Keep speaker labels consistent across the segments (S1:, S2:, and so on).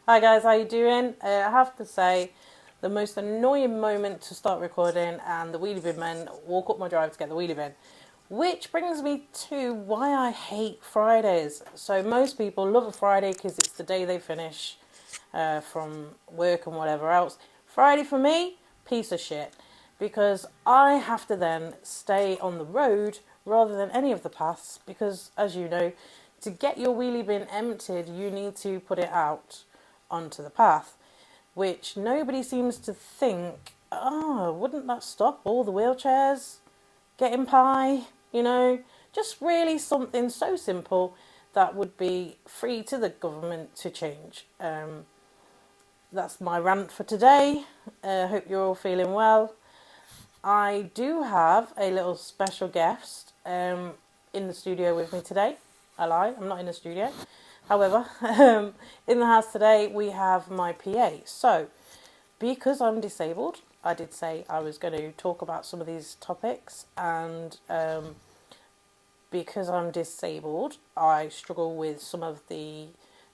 S1: Hi guys, how you doing? I have to say, the most annoying moment to start recording, and the wheelie bin men walk up my drive to get the wheelie bin. Which brings me to why I hate Fridays. So most people love a Friday because it's the day they finish from work and whatever else. Friday for me, piece of shit. Because I have to then stay on the road rather than any of the paths. Because as you know, to get your wheelie bin emptied, you need to put it out onto the path, which nobody seems to think, oh, wouldn't that stop all the wheelchairs getting pie? You know, just really something so simple that would be free to the government to change. That's my rant for today. Hope you're all feeling well. I do have a little special guest in the studio with me today. I lie, I'm not in the studio. However, in the house today we have my PA. So, because I'm disabled, I did say I was going to talk about some of these topics, and because I'm disabled, I struggle with some of the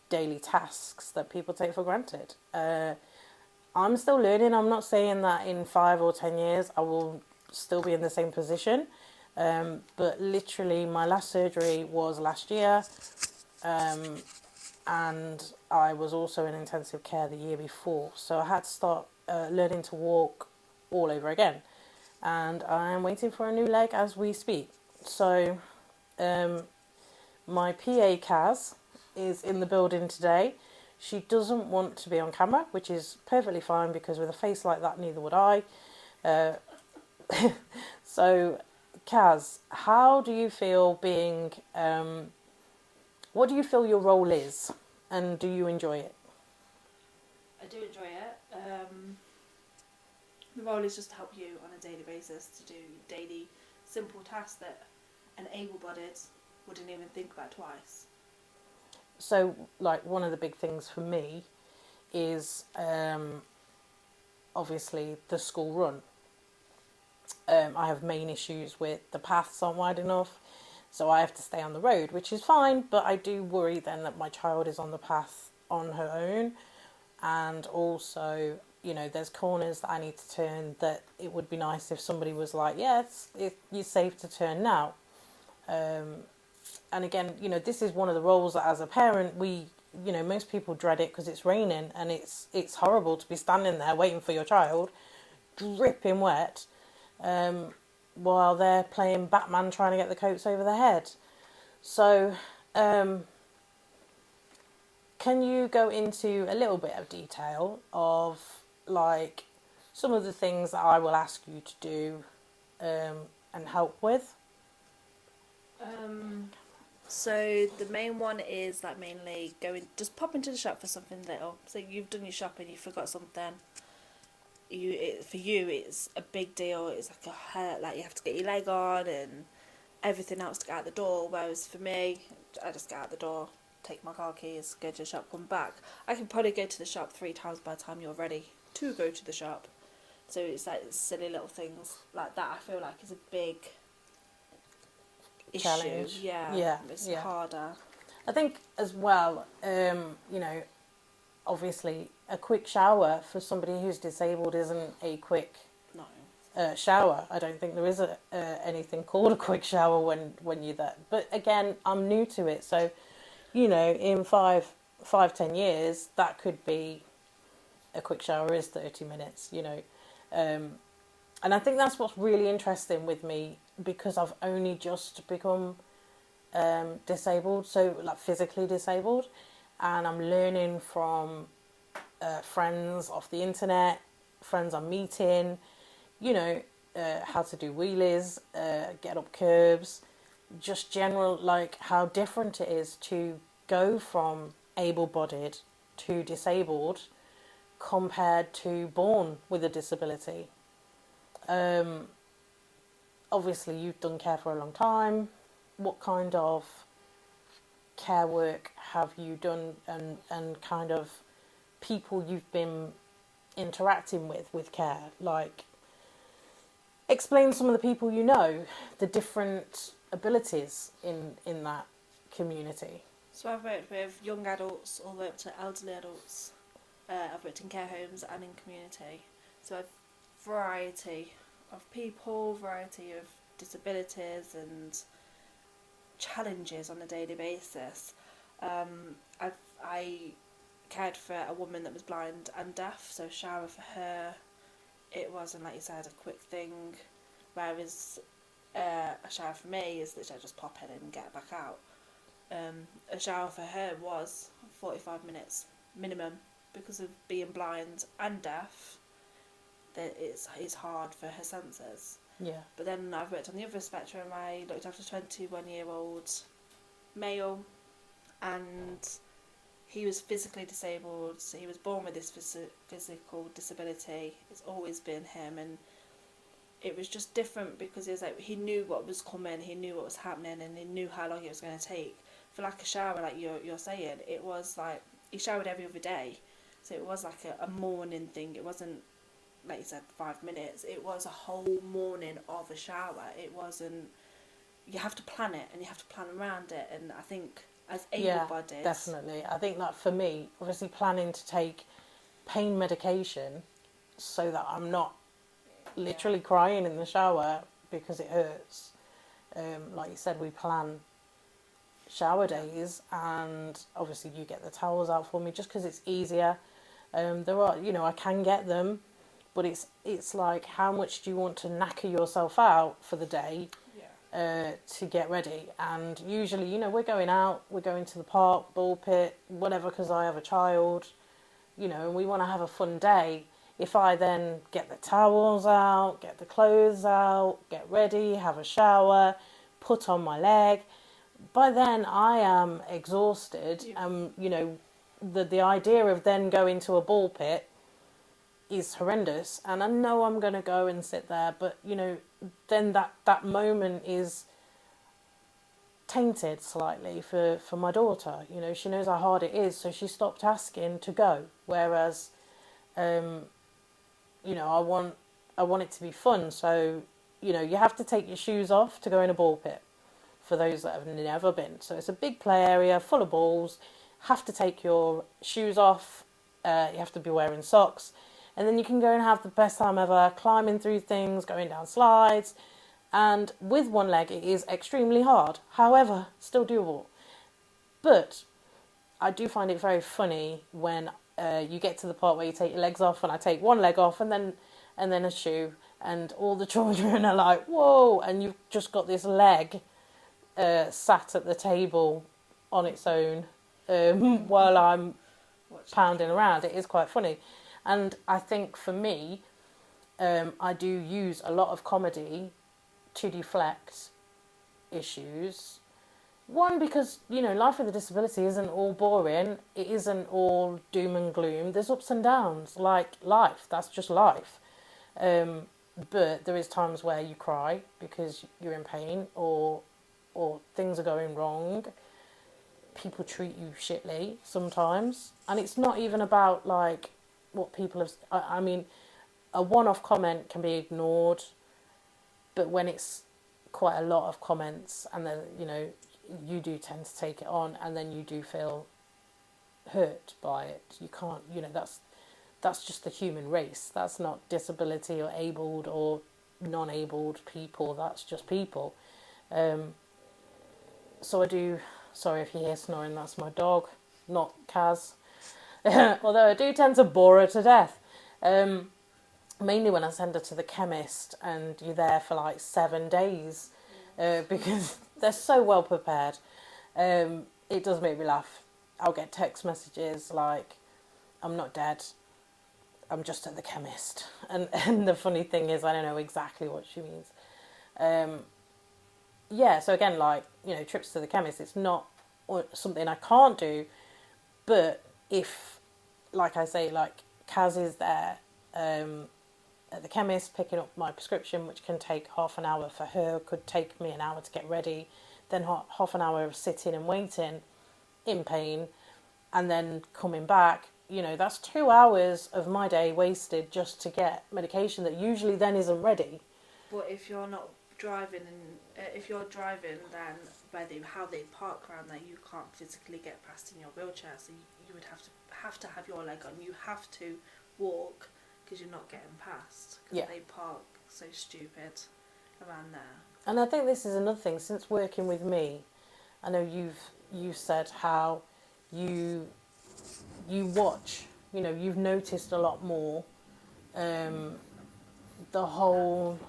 S1: daily tasks that people take for granted. I'm still learning. I'm not saying that in 5 or 10 years I will still be in the same position, but literally my last surgery was last year. And I was also in intensive care the year before, so I had to start learning to walk all over again, and I am waiting for a new leg as we speak. So my PA Kaz is in the building today. She doesn't want to be on camera, which is perfectly fine because with a face like that neither would I. So Kaz, how do you feel being what do you feel your role is, and do you enjoy it?
S2: I do enjoy it. The role is just to help you on a daily basis to do daily simple tasks that an able-bodied wouldn't even think about twice.
S1: So, like, one of the big things for me is obviously the school run. I have main issues with the paths aren't wide enough, so I have to stay on the road, which is fine, but I do worry then that my child is on the path on her own, and also, you know, there's corners that I need to turn that it would be nice if somebody was like, yes, you're safe to turn now. And again, you know, this is one of the roles that as a parent, you know, most people dread it because it's raining, and it's horrible to be standing there waiting for your child, dripping wet, while they're playing Batman trying to get the coats over their head. So, can you go into a little bit of detail of, like, some of the things that I will ask you to do and help with?
S2: So the main one is like mainly just pop into the shop for something little. So you've done your shopping, you forgot something. For you, it's a big deal. It's like a hurt, like you have to get your leg on and everything else to get out the door. Whereas for me, I just get out the door, take my car keys, go to the shop, come back. I can probably go to the shop 3 times by the time you're ready to go to the shop. So it's like silly little things like that. I feel like is a big
S1: Challenge.
S2: issue. Yeah,
S1: Yeah,
S2: it's
S1: yeah.
S2: harder.
S1: I think as well, you know, obviously a quick shower for somebody who's disabled isn't a quick
S2: No.
S1: shower. I don't think there is anything called a quick shower when you're there. But again, I'm new to it, so you know, in 10 years, that could be a quick shower is 30 minutes. You know, and I think that's what's really interesting with me because I've only just become disabled, so like physically disabled, and I'm learning from friends off the internet, friends I'm meeting, you know, how to do wheelies, get up curbs, just general, like how different it is to go from able-bodied to disabled compared to born with a disability. Obviously you've done care for a long time. What kind of care work have you done, and kind of people you've been interacting with care? Like, explain some of the people you know, the different abilities in that community.
S2: So I've worked with young adults all the way up to elderly adults. I've worked in care homes and in community. So a variety of people, variety of disabilities and challenges on a daily basis. I cared for a woman that was blind and deaf, so shower for her, it wasn't, like you said, a quick thing, whereas a shower for me is literally just pop in and get back out. A shower for her was 45 minutes minimum, because of being blind and deaf, that it's hard for her senses.
S1: Yeah.
S2: But then I've worked on the other spectrum. I looked after a 21-year-old male, and he was physically disabled. So he was born with this physical disability. It's always been him, and it was just different because it was like he knew what was coming, he knew what was happening, and he knew how long it was going to take. For like a shower, like you're saying, it was like he showered every other day, so it was like a morning thing. It wasn't, like you said, 5 minutes. It was a whole morning of a shower. It wasn't. You have to plan it, and you have to plan around it. And I think as able-bodied,
S1: yeah, definitely. I think that for me, obviously planning to take pain medication so that I'm not literally crying in the shower because it hurts. Like you said, we plan shower days, and obviously you get the towels out for me just because it's easier. There are, I can get them, but it's like, how much do you want to knacker yourself out for the day to get ready? And usually, we're going out, we're going to the park, ball pit, whatever, because I have a child, and we want to have a fun day. If I then get the towels out, get the clothes out, get ready, have a shower, put on my leg, by then I am exhausted. The idea of then going to a ball pit is horrendous, and I know I'm going to go and sit there, but then that moment is tainted slightly for my daughter. She knows how hard it is, so she stopped asking to go, whereas I want it to be fun. So you have to take your shoes off to go in a ball pit, for those that have never been. So it's a big play area full of balls. Have to take your shoes off. You have to be wearing socks. And then you can go and have the best time ever, climbing through things, going down slides. And with one leg, it is extremely hard. However, still doable. But I do find it very funny when you get to the part where you take your legs off, and I take one leg off and then a shoe. And all the children are like, whoa, and you've just got this leg sat at the table on its own while I'm pounding around. It is quite funny. And I think for me, I do use a lot of comedy to deflect issues. One, because, life with a disability isn't all boring. It isn't all doom and gloom. There's ups and downs, like life. That's just life. But there is times where you cry because you're in pain, or things are going wrong. People treat you shitly sometimes. And it's not even about, like, what people have... I mean, a one-off comment can be ignored, but when it's quite a lot of comments, and then, you do tend to take it on, and then you do feel hurt by it. You can't, that's just the human race. That's not disability or abled or non-abled people. That's just people. So I do... Sorry if you hear snoring, that's my dog, not Kaz. Although I do tend to bore her to death. Mainly when I send her to the chemist and you're there for like 7 days, because they're so well prepared. It does make me laugh. I'll get text messages like, I'm not dead, I'm just at the chemist. And the funny thing is, I don't know exactly what she means. So again, like, trips to the chemist, it's not something I can't do, but if, like I say, like Kaz is there at the chemist picking up my prescription, which can take half an hour for her, could take me an hour to get ready, then half an hour of sitting and waiting in pain, and then coming back, that's 2 hours of my day wasted just to get medication that usually then isn't ready.
S2: But if you're not driving, and if you're driving, then how they park around there, you can't physically get past in your wheelchair, so you would have to have your leg on. You have to walk because you're not getting past. Because they park so stupid around there.
S1: And I think this is another thing. Since working with me, I know you've said how you watch. You know, you've noticed a lot more. The whole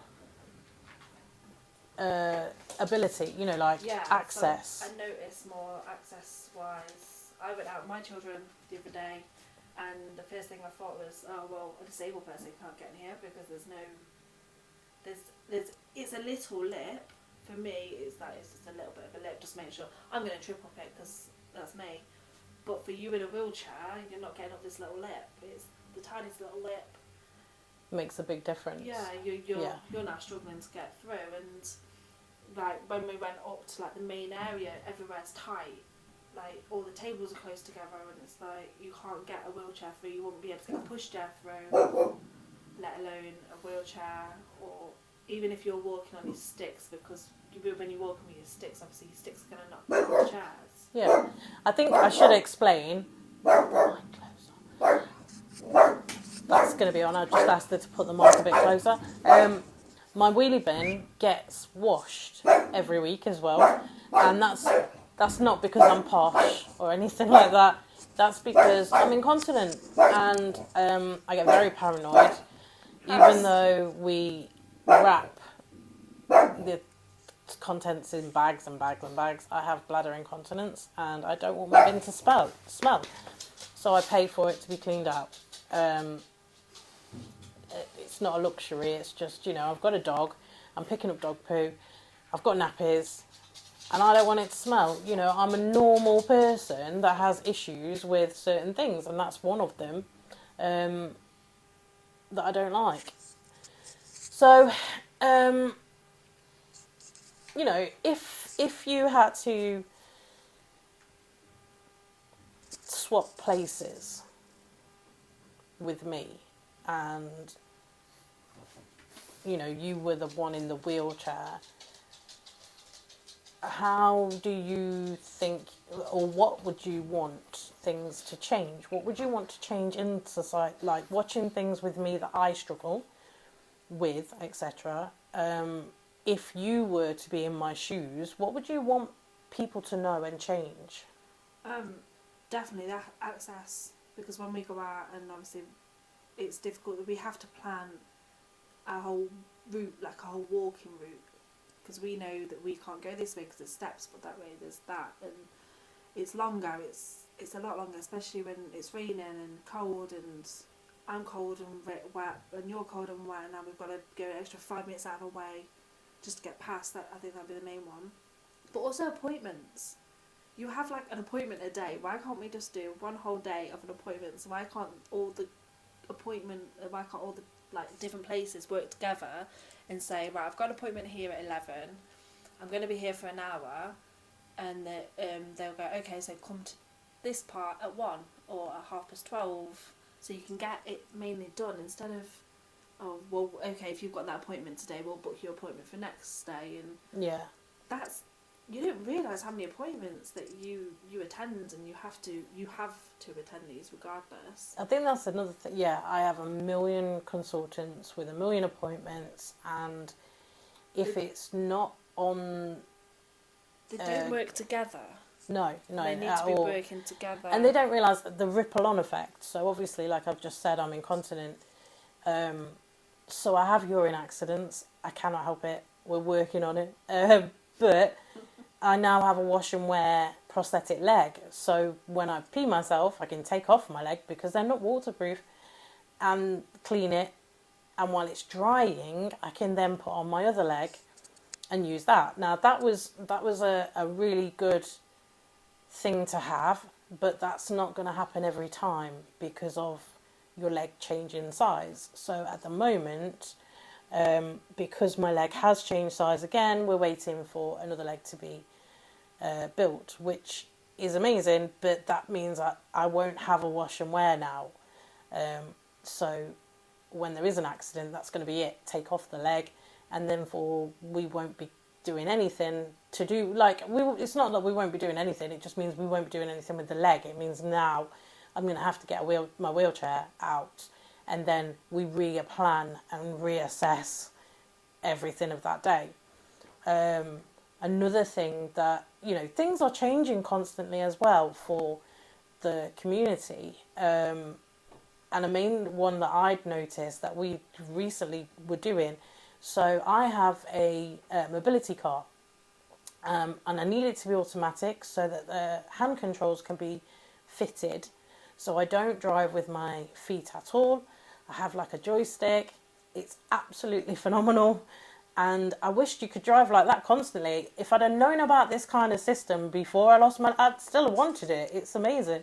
S1: ability, you know, like access.
S2: So I noticed more access-wise. I went out with my children the other day, and the first thing I thought was, oh well, a disabled person can't get in here because there's it's a little lip. For me, it's just a little bit of a lip. Just make sure I'm going to trip up it because that's me. But for you in a wheelchair, you're not getting up this little lip. It's the tiniest little lip.
S1: Makes a big difference.
S2: Yeah, you're now struggling to get through, and like when we went up to like the main area, everywhere's tight. Like all the tables are close together, and it's like you can't get a wheelchair through. You wouldn't be able to get a pushchair through, let alone a wheelchair, or even if you're walking on your sticks, because when you're walking with your sticks, obviously your sticks are going to knock down the chairs.
S1: Yeah, I think I should explain. That's going to be on. I just asked her to put the mic a bit closer. My wheelie bin gets washed every week as well, and that's not because I'm posh or anything like that. That's because I'm incontinent, and I get very paranoid. Even though we wrap the contents in bags and bags and bags, I have bladder incontinence, and I don't want my bin to smell. So I pay for it to be cleaned out. It's not a luxury, it's just, you know, I've got a dog, I'm picking up dog poo, I've got nappies, and I don't want it to smell. You know, I'm a normal person that has issues with certain things, and that's one of them that I don't like. So, you know, if you had to swap places with me, and you know, you were the one in the wheelchair, how do you think, or what would you want things to change? What would you want to change in society? Like watching things with me that I struggle with, etc. If you were to be in my shoes, what would you want people to know and change?
S2: Definitely that access, because when we go out, and obviously it's difficult, that we have to plan our whole route, like a whole walking route, because we know that we can't go this way because there's steps, but that way there's that, and it's longer. It's a lot longer, especially when it's raining and cold, and I'm cold and wet, and you're cold and wet, and now we've got to go an extra 5 minutes out of our way just to get past that. I think that'd be the main one. But also appointments. You have like an appointment a day. Why can't we just do one whole day of an appointment? So why can't all the like different places work together and say, right, I've got an appointment here at 11. I'm going to be here for an hour, and they'll go, okay, so come to this part at 1 or at 12:30, so you can get it mainly done, instead of, oh well, okay, if you've got that appointment today, we'll book your appointment for next day, and
S1: Yeah.
S2: that's, you don't realise how many appointments that you attend, and you have to attend these regardless.
S1: I think that's another thing. Yeah, I have a million consultants with a million appointments, and if it's not on...
S2: They don't work together.
S1: No,
S2: they need
S1: at
S2: to be
S1: all.
S2: working together.
S1: And they don't realise the ripple-on effect. So obviously, like I've just said, I'm incontinent. So I have urine accidents. I cannot help it. We're working on it. But I now have a wash and wear prosthetic leg. So when I pee myself, I can take off my leg because they're not waterproof and clean it. And while it's drying, I can then put on my other leg and use that. Now that was a really good thing to have, but that's not going to happen every time because of your leg changing size. So at the moment, because my leg has changed size again, we're waiting for another leg to be built, which is amazing, but that means I won't have a wash and wear now. So when there is an accident, that's going to be it. Take off the leg and then we won't be doing anything to do, it's not that we won't be doing anything, it just means we won't be doing anything with the leg. It means now I'm going to have to get my wheelchair out, and then we replan and reassess everything of that day. Another thing that, things are changing constantly as well for the community. And a main one that I'd noticed that we recently were doing, so I have a mobility car, and I need it to be automatic so that the hand controls can be fitted, so I don't drive with my feet at all. I have like a joystick. It's absolutely phenomenal, and I wished you could drive like that constantly. If I'd have known about this kind of system before I lost I'd still have wanted it. It's amazing,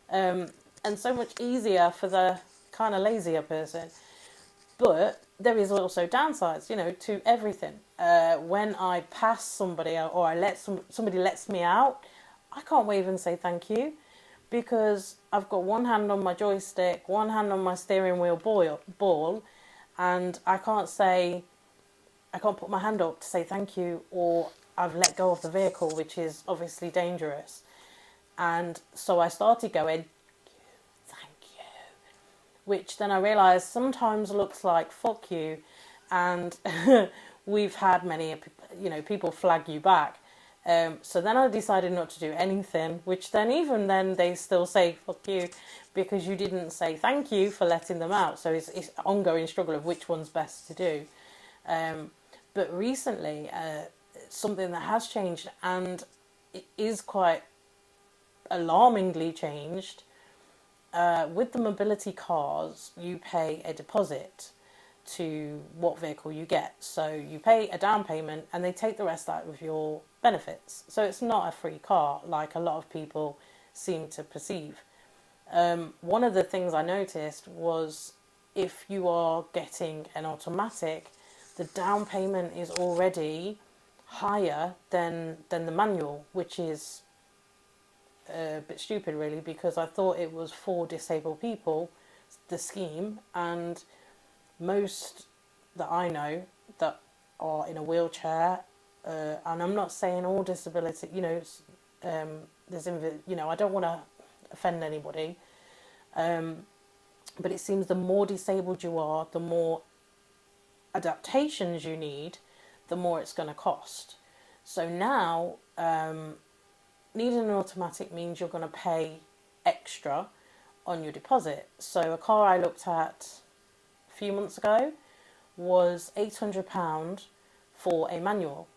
S1: and so much easier for the kind of lazier person. But there is also downsides, to everything. When I pass somebody or somebody lets me out, I can't wave and say thank you, because I've got one hand on my joystick, one hand on my steering wheel ball, and I can't put my hand up to say thank you, or I've let go of the vehicle, which is obviously dangerous. And so I started going, which then I realised sometimes looks like fuck you, and we've had many, people flag you back. So then I decided not to do anything, which then even then they still say fuck you, because you didn't say thank you for letting them out. So it's an ongoing struggle of which one's best to do. But recently, something that has changed, and it is quite alarmingly changed. With the mobility cars, you pay a deposit to what vehicle you get. So you pay a down payment and they take the rest out of your benefits. So it's not a free car like a lot of people seem to perceive. One of the things I noticed was if you are getting an automatic, the down payment is already higher than the manual, which is a bit stupid really, because I thought it was for disabled people, the scheme, and most that I know that are in a wheelchair, and I'm not saying all disability, I don't want to offend anybody, but it seems the more disabled you are, the more adaptations you need, the more it's going to cost. So now, needing an automatic means you're going to pay extra on your deposit. So a car I looked at a few months ago was £800 for a manual,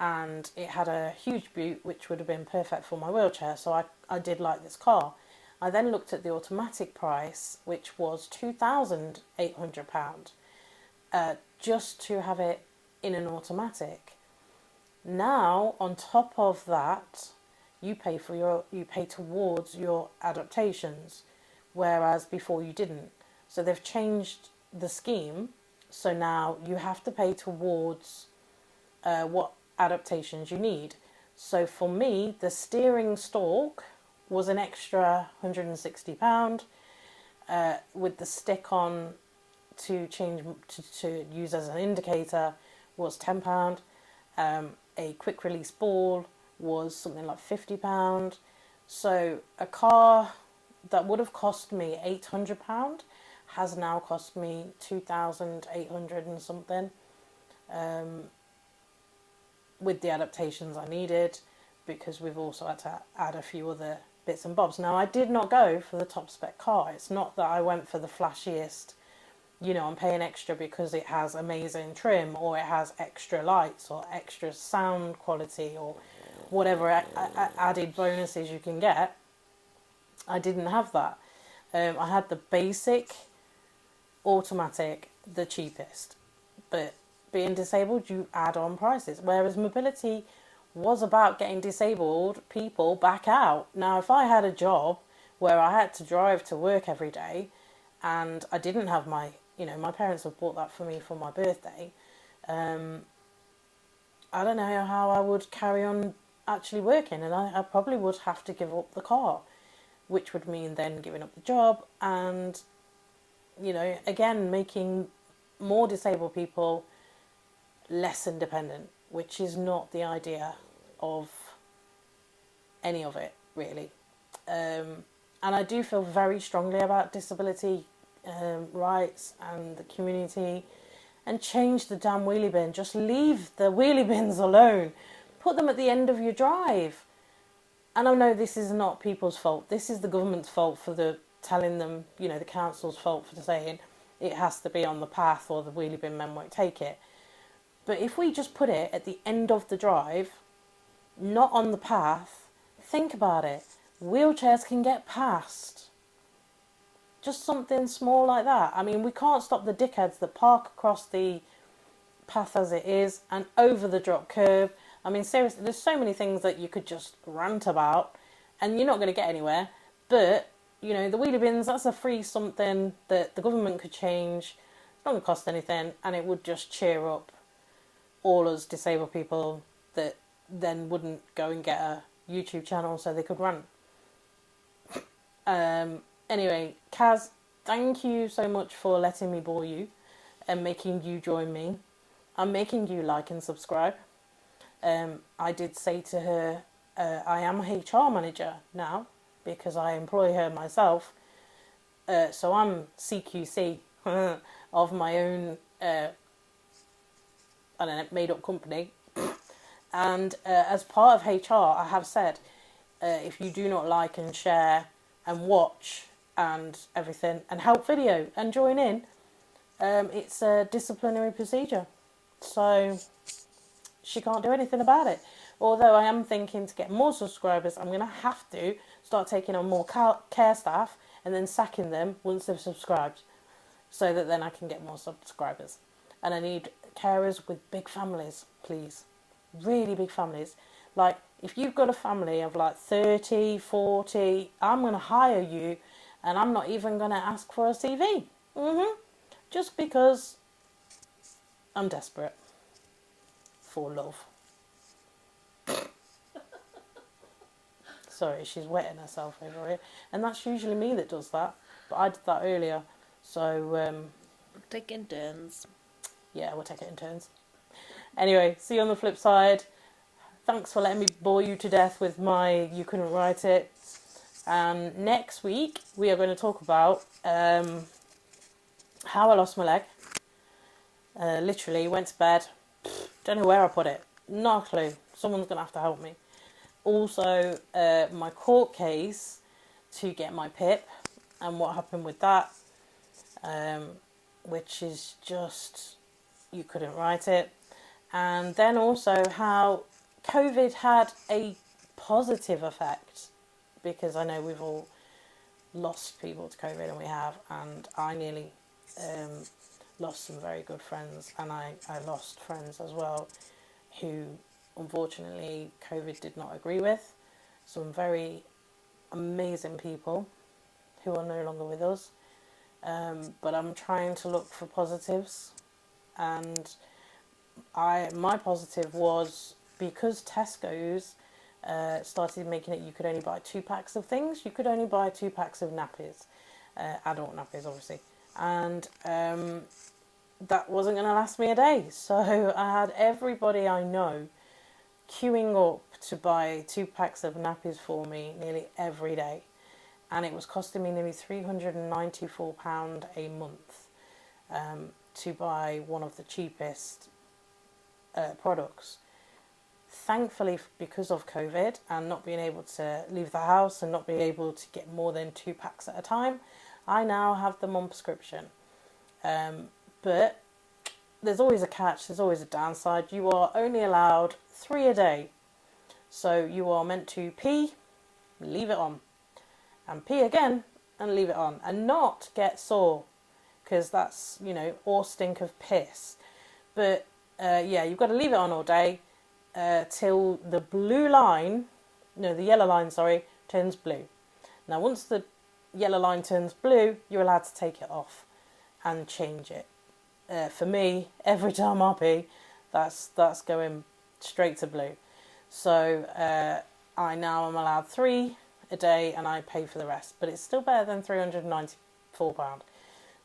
S1: and it had a huge boot which would have been perfect for my wheelchair, so I did like this car. I then looked at the automatic price, which was £2,800, just to have it in an automatic. Now on top of that, you pay towards your adaptations, whereas before you didn't. So they've changed the scheme, so now you have to pay towards what adaptations you need. So for me, the steering stalk was an extra £160, with the stick on to change to use as an indicator was £10. A quick release ball was something like £50. So a car that would have cost me £800 has now cost me £2,800 and something, with the adaptations I needed, because we've also had to add a few other bits and bobs. Now I did not go for the top spec car. It's not that I went for the flashiest, I'm paying extra because it has amazing trim, or it has extra lights, or extra sound quality, or whatever added bonuses you can get. I didn't have that. I had the basic automatic, the cheapest. But being disabled, you add on prices. Whereas mobility was about getting disabled people back out. Now, if I had a job where I had to drive to work every day, and I didn't have my parents have bought that for me for my birthday, I don't know how I would carry on actually working, and I probably would have to give up the car, which would mean then giving up the job, and again making more disabled people less independent, which is not the idea of any of it, really. And I do feel very strongly about disability rights and the community, and change the damn wheelie bin. Just leave the wheelie bins alone. Put them at the end of your drive. And I know this is not people's fault. This is the government's fault for telling them, the council's fault for saying it has to be on the path or the wheelie bin men won't take it. But if we just put it at the end of the drive, not on the path, think about it. Wheelchairs can get past. Just something small like that. I mean, we can't stop the dickheads that park across the path as it is and over the drop curb. I mean, seriously, there's so many things that you could just rant about and you're not going to get anywhere. But, the wheelie bins, that's a free something that the government could change. It's not going to cost anything, and it would just cheer up all us disabled people that then wouldn't go and get a YouTube channel so they could rant. Anyway, Kaz, thank you so much for letting me bore you and making you join me. I'm making you like and subscribe. I did say to her, I am a HR manager now because I employ her myself. So I'm CQC of my own, made up company. And as part of HR, I have said, if you do not like and share and watch and everything and help video and join in, it's a disciplinary procedure. So she can't do anything about it. Although I am thinking to get more subscribers, I'm going to have to start taking on more care staff and then sacking them once they've subscribed, so that then I can get more subscribers. And I need carers with big families, please. Really big families. Like, if you've got a family of like 30, 40, I'm going to hire you and I'm not even going to ask for a CV. Just because I'm desperate for love. Sorry, she's wetting herself over here. And that's usually me that does that. But I did that earlier. So,
S2: We're taking turns.
S1: Yeah, we'll take it in turns. Anyway, see you on the flip side. Thanks for letting me bore you to death with my You Couldn't Write It. And next week, we are going to talk about how I lost my leg. Literally, went to bed. Don't know where I put it. Not a clue. Someone's going to have to help me. Also, my court case to get my PIP and what happened with that, which is just, you couldn't write it. And then also how COVID had a positive effect, because I know we've all lost people to COVID, and we have, and I nearly lost some very good friends, and I lost friends as well who unfortunately COVID did not agree with. Some very amazing people who are no longer with us, but I'm trying to look for positives, and my positive was because Tesco's started making it you could only buy 2 packs of things. You could only buy 2 packs of nappies, adult nappies obviously, and that wasn't going to last me a day. So I had everybody I know queuing up to buy 2 packs of nappies for me nearly every day, and it was costing me nearly £394 a month to buy one of the cheapest products. Thankfully, because of COVID and not being able to leave the house and not being able to get more than 2 packs at a time, I now have them on prescription. But there's always a catch, there's always a downside. You are only allowed 3 a day. So you are meant to pee, leave it on, and pee again and leave it on, and not get sore, because that's, or stink of piss. But you've got to leave it on all day till the yellow line, turns blue. Now, once the yellow line turns blue, you're allowed to take it off and change it. For me, every time I pee, that's going straight to blue. So I now am allowed 3 a day, and I pay for the rest. But it's still better than £394.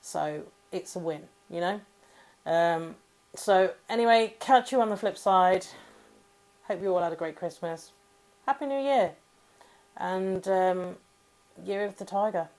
S1: So it's a win, So anyway, catch you on the flip side. Hope you all had a great Christmas. Happy New Year. And Year of the Tiger.